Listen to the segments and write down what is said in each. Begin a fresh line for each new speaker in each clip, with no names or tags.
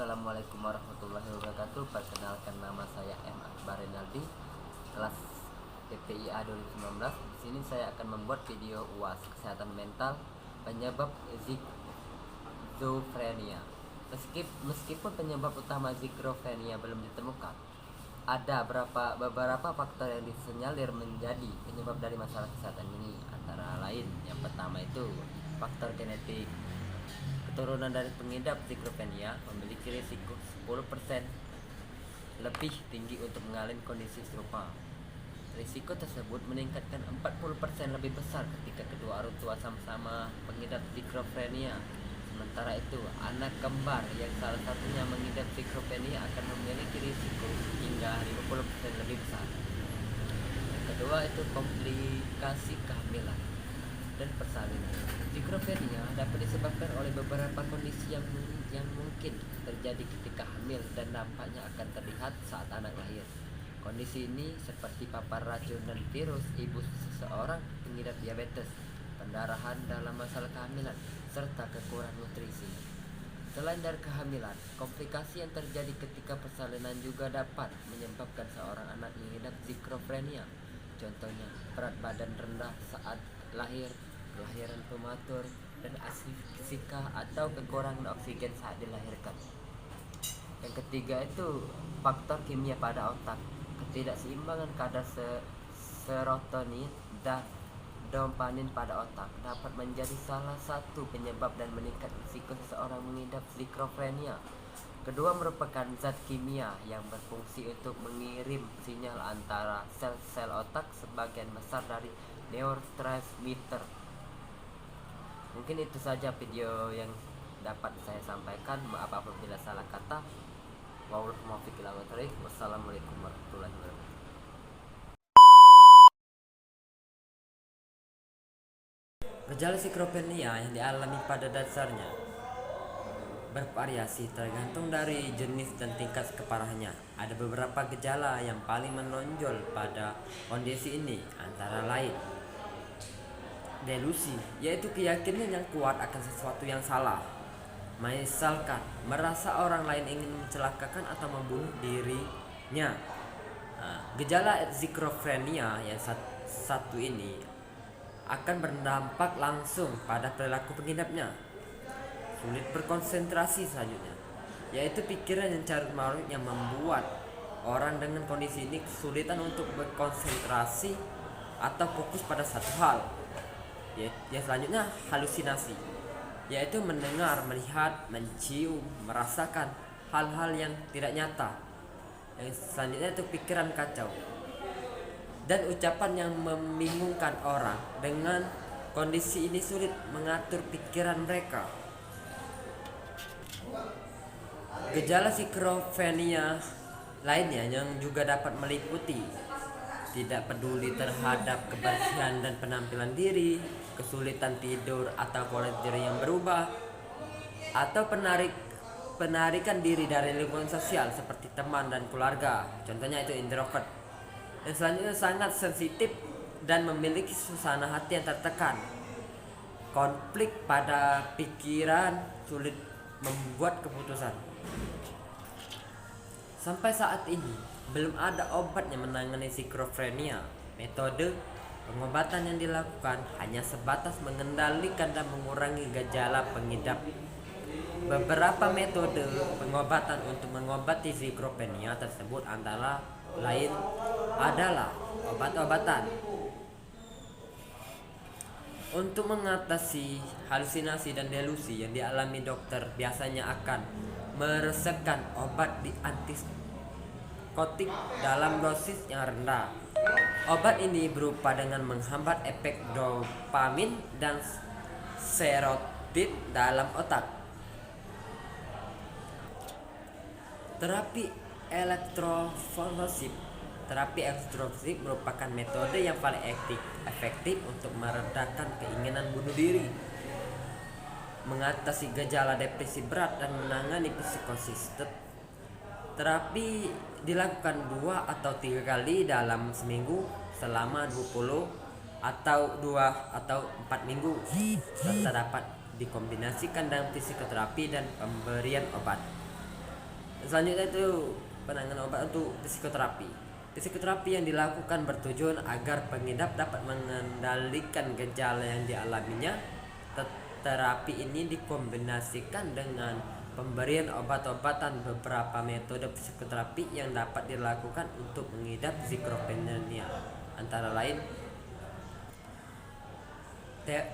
Assalamualaikum warahmatullahi wabarakatuh. Perkenalkan, nama saya M. Akbar Renaldi, kelas PPIA 2019. Di sini saya akan membuat video UAS kesehatan mental penyebab schizofrenia. Meskipun penyebab utama schizofrenia belum ditemukan, ada beberapa faktor yang disinyalir menjadi penyebab dari masalah kesehatan ini. Antara lain, yang pertama itu faktor genetik. Keturunan dari pengidap schizofrenia memiliki risiko 10% lebih tinggi untuk mengalami kondisi serupa. Risiko tersebut meningkatkan 40% lebih besar ketika kedua orang tua sama-sama pengidap schizofrenia. Sementara itu, anak kembar yang salah satunya mengidap schizofrenia akan memiliki risiko hingga 50% lebih besar. Yang kedua itu komplikasi kehamilan dan persalinan. Schizofrenia dapat disebabkan oleh beberapa kondisi yang mungkin terjadi ketika hamil dan dampaknya akan terlihat saat anak lahir. Kondisi ini seperti papar racun dan virus ibu seseorang pengidap diabetes, pendarahan dalam masalah kehamilan, serta kekurangan nutrisi. Selain dari kehamilan, komplikasi yang terjadi ketika persalinan juga dapat menyebabkan seorang anak mengidap schizofrenia. Contohnya, berat badan rendah saat lahir, kelahiran prematur, dan asfiksi atau kekurangan oksigen saat dilahirkan. Yang ketiga itu faktor kimia pada otak. Ketidakseimbangan kadar serotonin dan dopamin pada otak dapat menjadi salah satu penyebab dan meningkat risiko seseorang mengidap schizofrenia. Kedua merupakan zat kimia yang berfungsi untuk mengirim sinyal antara sel-sel otak, sebagian besar dari neurotransmitter. Mungkin itu saja video yang dapat saya sampaikan. Maaf apabila salah kata. Wassalamualaikum warahmatullahi wabarakatuh. Gejala schizofrenia yang dialami pada dasarnya bervariasi tergantung dari jenis dan tingkat keparahannya. Ada beberapa gejala yang paling menonjol pada kondisi ini, antara lain delusi, yaitu keyakinan yang kuat akan sesuatu yang salah. Misalkan merasa orang lain ingin mencelakakan atau membunuh dirinya. Gejala schizofrenia yang satu ini akan berdampak langsung pada perilaku pengidapnya. Sulit berkonsentrasi selanjutnya, yaitu pikiran yang carut marut yang membuat orang dengan kondisi ini kesulitan untuk berkonsentrasi atau fokus pada satu hal. Yang selanjutnya, halusinasi, yaitu mendengar, melihat, mencium, merasakan hal-hal yang tidak nyata. Yang selanjutnya itu pikiran kacau dan ucapan yang membingungkan orang. Dengan kondisi ini sulit mengatur pikiran mereka. Gejala schizofrenia lainnya yang juga dapat meliputi tidak peduli terhadap kebersihan dan penampilan diri, kesulitan tidur atau pola tidur yang berubah, atau penarikan diri dari lingkungan sosial seperti teman dan keluarga. Contohnya itu introvert. Dan selanjutnya sangat sensitif dan memiliki suasana hati yang tertekan. Konflik pada pikiran, sulit membuat keputusan. Sampai saat ini belum ada obat yang menangani schizofrenia. Metode pengobatan yang dilakukan hanya sebatas mengendalikan dan mengurangi gejala pengidap. Beberapa metode pengobatan untuk mengobati schizofrenia tersebut antara lain adalah obat-obatan untuk mengatasi halusinasi dan delusi yang dialami dokter. Biasanya akan meresepkan obat antipsikotik dalam dosis yang rendah. Obat ini berupa dengan menghambat efek dopamin dan serotonin dalam otak. Terapi elektroforensik. Terapi elektroforensik merupakan metode yang paling efektif untuk meredakan keinginan bunuh diri, mengatasi gejala depresi berat, dan menangani psikosis. Terapi dilakukan 2 atau 3 kali dalam seminggu selama 20 atau 4 minggu, serta dapat dikombinasikan dengan psikoterapi dan pemberian obat. Selanjutnya itu penanganan obat untuk psikoterapi. Psikoterapi yang dilakukan bertujuan agar pengidap dapat mengendalikan gejala yang dialaminya. Terapi ini dikombinasikan dengan pemberian obat-obatan. Beberapa metode psikoterapi yang dapat dilakukan untuk mengidap skizofrenia antara lain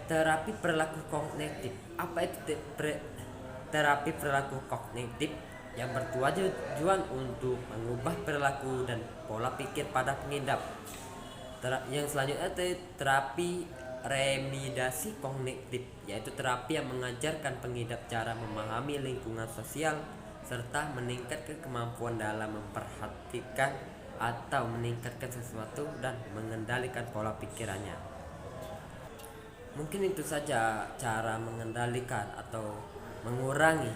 terapi perilaku kognitif. Apa itu terapi perilaku kognitif? Yang bertujuan untuk mengubah perilaku dan pola pikir pada pengidap. Yang selanjutnya terapi remediasi kognitif, yaitu terapi yang mengajarkan pengidap cara memahami lingkungan sosial serta meningkatkan kemampuan dalam memperhatikan atau meningkatkan sesuatu dan mengendalikan pola pikirannya. Mungkin itu saja cara mengendalikan atau mengurangi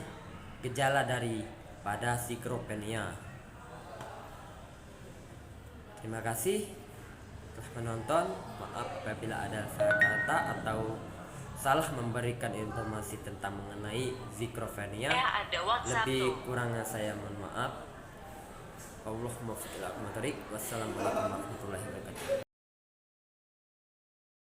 gejala daripada skizofrenia. Terima kasih telah menonton. Maaf apabila ada salah kata atau salah memberikan informasi tentang mengenai skizofrenia. Lebih kurangnya saya mohon maaf. Allahumma fiqh. Wassalamualaikum warahmatullahi wabarakatuh.